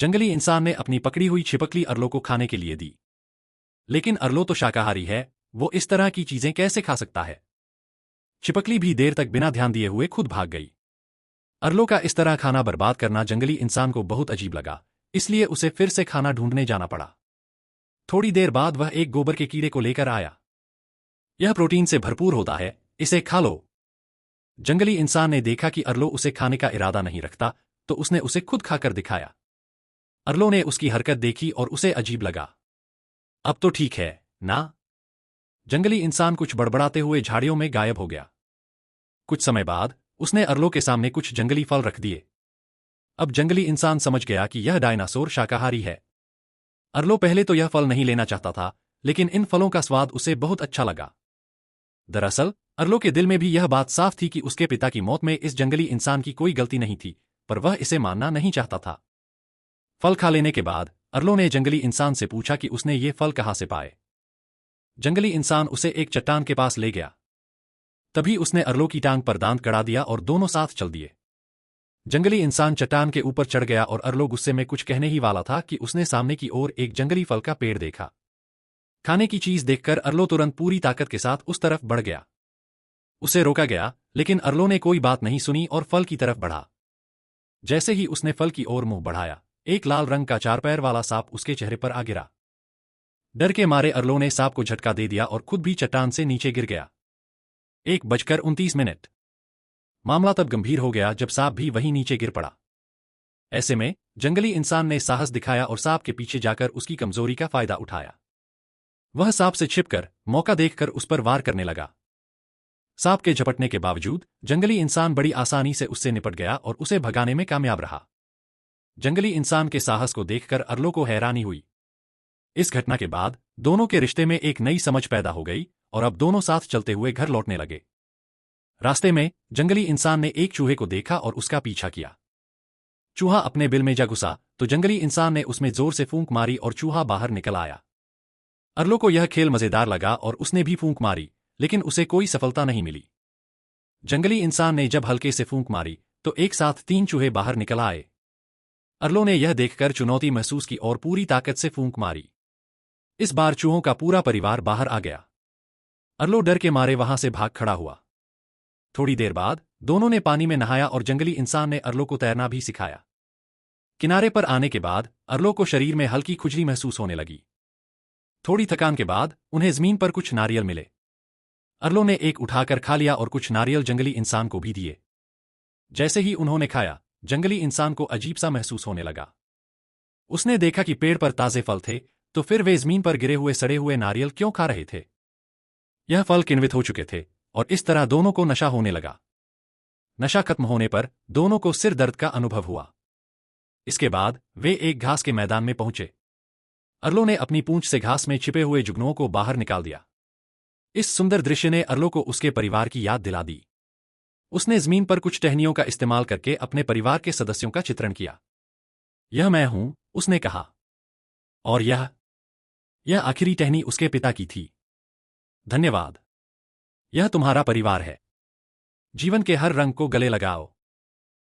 जंगली इंसान ने अपनी पकड़ी हुई छिपकली अरलो को खाने के लिए दी। लेकिन अरलो तो शाकाहारी है, वो इस तरह की चीजें कैसे खा सकता है। छिपकली भी देर तक बिना ध्यान दिए हुए खुद भाग गई। अरलो का इस तरह खाना बर्बाद करना जंगली इंसान को बहुत अजीब लगा, इसलिए उसे फिर से खाना ढूंढने जाना पड़ा। थोड़ी देर बाद वह एक गोबर के कीड़े को लेकर आया। यह प्रोटीन से भरपूर होता है, इसे खा लो। जंगली इंसान ने देखा कि अरलो उसे खाने का इरादा नहीं रखता, तो उसने उसे खुद खाकर दिखाया। अरलो ने उसकी हरकत देखी और उसे अजीब लगा। अब तो ठीक है ना? जंगली इंसान कुछ बड़बड़ाते हुए झाड़ियों में गायब हो गया। कुछ समय बाद उसने अरलो के सामने कुछ जंगली फल रख दिए। अब जंगली इंसान समझ गया कि यह डायनासोर शाकाहारी है। अरलो पहले तो यह फल नहीं लेना चाहता था, लेकिन इन फलों का स्वाद उसे बहुत अच्छा लगा। दरअसल अरलो के दिल में भी यह बात साफ थी कि उसके पिता की मौत में इस जंगली इंसान की कोई गलती नहीं थी, पर वह इसे मानना नहीं चाहता था। फल खा लेने के बाद अरलो ने जंगली इंसान से पूछा कि उसने ये फल कहाँ से पाए। जंगली इंसान उसे एक चट्टान के पास ले गया। तभी उसने अरलो की टांग पर दांत गड़ा दिया और दोनों साथ चल दिए। जंगली इंसान चट्टान के ऊपर चढ़ गया और अरलो गुस्से में कुछ कहने ही वाला था कि उसने सामने की ओर एक जंगली फल का पेड़ देखा। खाने की चीज देखकर अरलो तुरंत पूरी ताकत के साथ उस तरफ बढ़ गया। उसे रोका गया, लेकिन अरलो ने कोई बात नहीं सुनी और फल की तरफ बढ़ा। जैसे ही उसने फल की ओर मुंह बढ़ाया, एक लाल रंग का चार पैर वाला सांप उसके चेहरे पर आ गिरा। डर के मारे अरलो ने सांप को झटका दे दिया और खुद भी चट्टान से नीचे गिर गया। 1:29 मामला तब गंभीर हो गया जब सांप भी वहीं नीचे गिर पड़ा। ऐसे में जंगली इंसान ने साहस दिखाया और सांप के पीछे जाकर उसकी कमजोरी का फायदा उठाया। वह सांप से छिपकर मौका देखकर उस पर वार करने लगा। सांप के झपटने के बावजूद जंगली इंसान बड़ी आसानी से उससे निपट गया और उसे भगाने में कामयाब रहा। जंगली इंसान के साहस को देखकर अरलो को हैरानी हुई। इस घटना के बाद दोनों के रिश्ते में एक नई समझ पैदा हो गई और अब दोनों साथ चलते हुए घर लौटने लगे। रास्ते में जंगली इंसान ने एक चूहे को देखा और उसका पीछा किया। चूहा अपने बिल में जा घुसा तो जंगली इंसान ने उसमें जोर से फूंक मारी और चूहा बाहर निकल आया। अरलो को यह खेल मजेदार लगा और उसने भी फूंक मारी, लेकिन उसे कोई सफलता नहीं मिली। जंगली इंसान ने जब हल्के से फूंक मारी तो एक साथ 3 चूहे बाहर निकल आए। अरलो ने यह देखकर चुनौती महसूस की और पूरी ताकत से फूंक मारी। इस बार चूहों का पूरा परिवार बाहर आ गया। अरलो डर के मारे वहां से भाग खड़ा हुआ। थोड़ी देर बाद दोनों ने पानी में नहाया और जंगली इंसान ने अरलो को तैरना भी सिखाया। किनारे पर आने के बाद अरलो को शरीर में हल्की खुजली महसूस होने लगी। थोड़ी थकान के बाद उन्हें जमीन पर कुछ नारियल मिले। अरलो ने एक उठाकर खा लिया और कुछ नारियल जंगली इंसान को भी दिए। जैसे ही उन्होंने खाया, जंगली इंसान को अजीब सा महसूस होने लगा। उसने देखा कि पेड़ पर ताजे फल थे, तो फिर वे जमीन पर गिरे हुए सड़े हुए नारियल क्यों खा रहे थे? यह फल किण्वित हो चुके थे और इस तरह दोनों को नशा होने लगा। नशा खत्म होने पर दोनों को सिर दर्द का अनुभव हुआ। इसके बाद वे एक घास के मैदान में पहुंचे। अरलो ने अपनी पूंछ से घास में छिपे हुए जुगनुओं को बाहर निकाल दिया। इस सुंदर दृश्य ने अरलो को उसके परिवार की याद दिला दी। उसने जमीन पर कुछ टहनियों का इस्तेमाल करके अपने परिवार के सदस्यों का चित्रण किया। यह मैं हूं, उसने कहा। और यह आखिरी टहनी उसके पिता की थी। धन्यवाद। यह तुम्हारा परिवार है। जीवन के हर रंग को गले लगाओ।